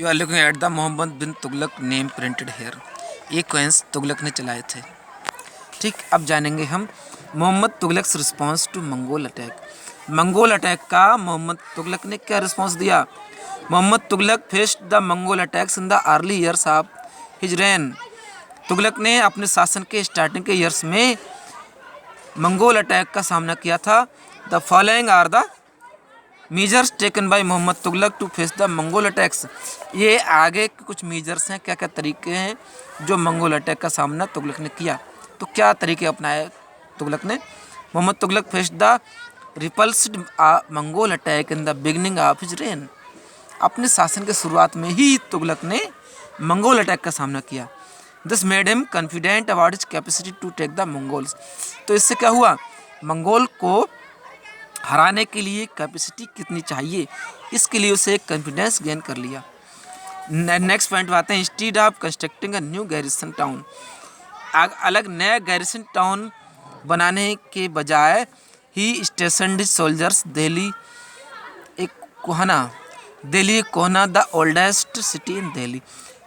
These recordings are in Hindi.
You are looking at the Mohammad bin Tughlaq name printed here. ये कॉइन्स तुगलक ने चलाए थे। ठीक, अब जानेंगे हम Mohammad Tughlaq's response to Mongol attack. Mongol attack का मोहम्मद तुगलक ने क्या रिस्पॉन्स दिया? Mohammad Tughlaq faced the Mongol attacks in the early years of his reign. Tughlaq ने अपने शासन के स्टार्टिंग के ईयर्स में मंगोल अटैक का सामना किया था। The following are the measures taken by Mohammad Tughlaq to face the Mongol attacks. ये आगे के कुछ मीजर्स हैं, क्या क्या तरीके हैं जो मंगोल अटैक का सामना तुगलक ने किया। तो क्या तरीके अपनाए तुगलक ने? Mohammad Tughlaq face the repulsed Mongol attack in the beginning of his reign. अपने शासन के शुरुआत में ही तुगलक ने मंगोल अटैक का सामना किया। This made him confident about his capacity to take the Mongols. तो इससे क्या हुआ? मंगोल को हराने के लिए कैपेसिटी कितनी चाहिए, इसके लिए उसे एक कॉन्फिडेंस गेन कर लिया। नेक्स्ट पॉइंट पे आते हैं। Instead of constructing a new garrison town. अलग नया गैरिसन टाउन बनाने के बजाय ही stationed soldiers Delhi Kuhna the oldest city in Delhi.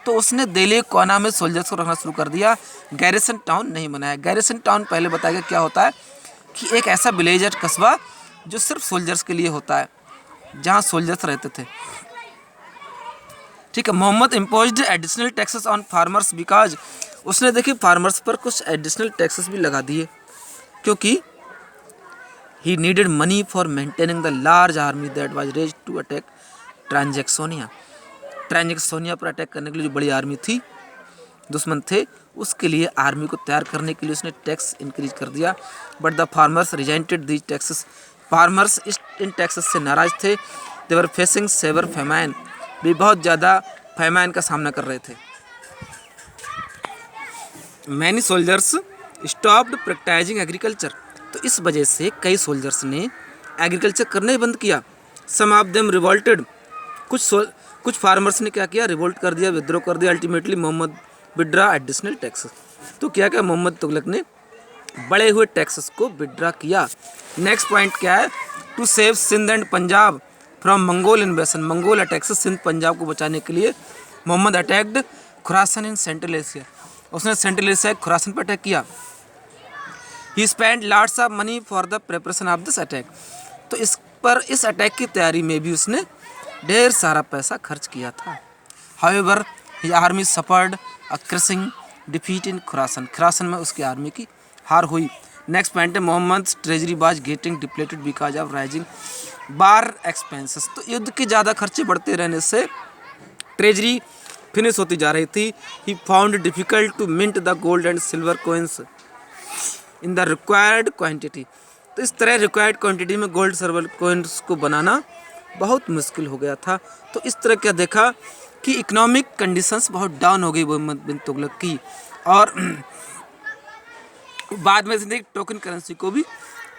तो उसने दिल्ली कोहना में सोल्जर्स को रखना शुरू कर दिया, गैरिसन टाउन नहीं बनाया। गैरिसन टाउन पहले बताया क्या होता है कि एक ऐसा विलेज है, कस्बा, जो सिर्फ सोल्जर्स के लिए होता है, जहाँ सोल्जर्स रहते थे। ठीक है। Mohammad imposed additional taxes on farmers because उसने देखिए फार्मर्स पर कुछ एडिशनल टैक्सेस भी लगा दिए, क्योंकि he needed money for maintaining the large army that was raised to attack Transoxiana. Transoxiana पर अटैक करने के लिए जो बड़ी आर्मी थी, दुश्मन थे, उसके लिए आर्मी को तैयार करने के लिए उसने टैक्स इंक्रीज कर दिया। But the farmers resented these taxes. Farmers इन टैक्सेस से नाराज थे। They were facing severe famine. भी बहुत ज़्यादा फैमाइन का सामना कर रहे थे। Many soldiers stopped practising agriculture. तो इस वजह से कई सोल्जर्स ने एग्रीकल्चर करना ही बंद किया। Some of them revolted. कुछ फार्मर्स ने क्या किया? रिवोल्ट कर दिया, विद्रोह कर दिया। Ultimately Mohammad withdraw additional taxes. तो क्या क्या मोहम्मद तुगलक ने बढ़े हुए टैक्सेस को विड्रा किया। नेक्स्ट पॉइंट क्या है? To save Sindh and Punjab from Mongol invasion. Mongol attack से सिंध पंजाब को बचाने के लिए Muhammad attacked Khurasan in Central Asia. उसने सेंट्रल एशिया खुरासन पर अटैक किया। He spend lots of money for the preparation of this attack. तो इस अटैक की तैयारी में भी उसने ढेर सारा पैसा खर्च किया था। However his army suffered a crushing defeat in Khurasan. Khurasan में उसकी आर्मी की हार हुई। नेक्स्ट पॉइंट है Mohammad treasury was getting depleted because of rising war expenses. तो युद्ध के ज़्यादा खर्चे बढ़ते रहने से ट्रेजरी फिनिश होती जा रही थी। He found difficult to mint the gold and silver coins in the required quantity. तो इस तरह रिक्वायर्ड क्वांटिटी में गोल्ड सिल्वर कोइंस को बनाना बहुत मुश्किल हो गया था। तो इस तरह क्या देखा कि इकोनॉमिक कंडीशंस बहुत डाउन हो गई मोहम्मद बिन तुगलक की। और बाद में इसने टोकन करेंसी को भी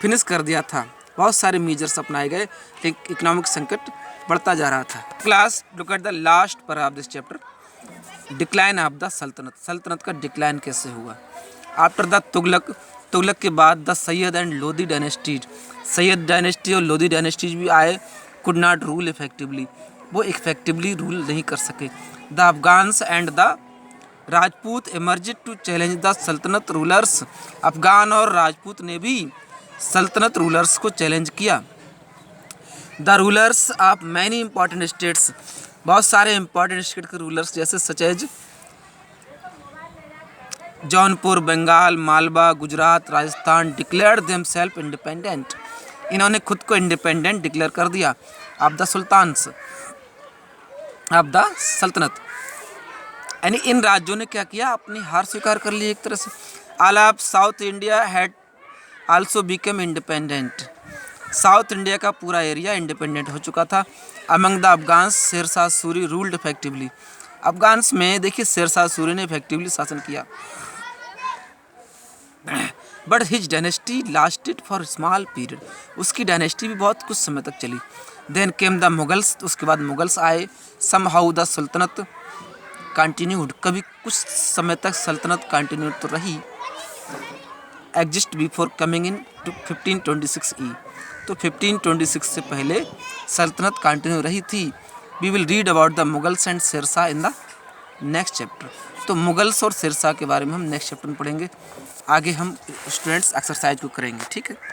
फिनिश कर दिया था। बहुत सारे मेजर्स अपनाए गए, लेकिन इकोनॉमिक संकट बढ़ता जा रहा था। Class look at the last part of this chapter. Decline of the सल्तनत। सल्तनत का डिक्लाइन कैसे हुआ? आफ्टर द तुगलक के बाद the Sayyid and Lodi dynasties. Sayyid dynasty और लोधी डायनेस्टीज भी आए। Could not rule effectively. वो इफेक्टिवली रूल नहीं कर सके। The Afghans and the Rajput emerged to challenge the सल्तनत रूलर्स। अफगान और राजपूत ने भी सल्तनत रूलर्स को चैलेंज किया। The rulers of many important states. बहुत सारे इंपॉर्टेंट स्टेट के रूलर्स जैसे such as Jaunpur, Bengal, Malwa, Gujarat, Rajasthan declared themselves independent. इन्होंने खुद को इंडिपेंडेंट डिक्लेयर कर दिया of the sultans of the sultanate. यानी इन राज्यों ने क्या किया? अपनी हार स्वीकार कर ली एक तरह से। All of south India had also become independent. South India का पूरा एरिया इंडिपेंडेंट हो चुका था। Among the Afghans Sher Shah Suri ruled effectively. Afghans में देखिए शेरशाह सूरी ने इफेक्टिवली शासन किया। But his dynasty lasted for small period. उसकी डायनेस्टी भी बहुत कुछ समय तक चली। Then came the Mughals. उसके बाद मुगल्स आए। Somehow the sultanate continued. कभी कुछ समय तक सल्तनत कंटिन्यूड तो रही। Exist before coming into 1526 ई। तो 1526 से पहले सल्तनत कंटिन्यू रही थी। We will read about the Mughals and Sher Shah in the next chapter. तो मुगल्स और शेरशाह के बारे में हम नेक्स्ट चैप्टर में पढ़ेंगे। आगे हम स्टूडेंट्स एक्सरसाइज को करेंगे, ठीक है।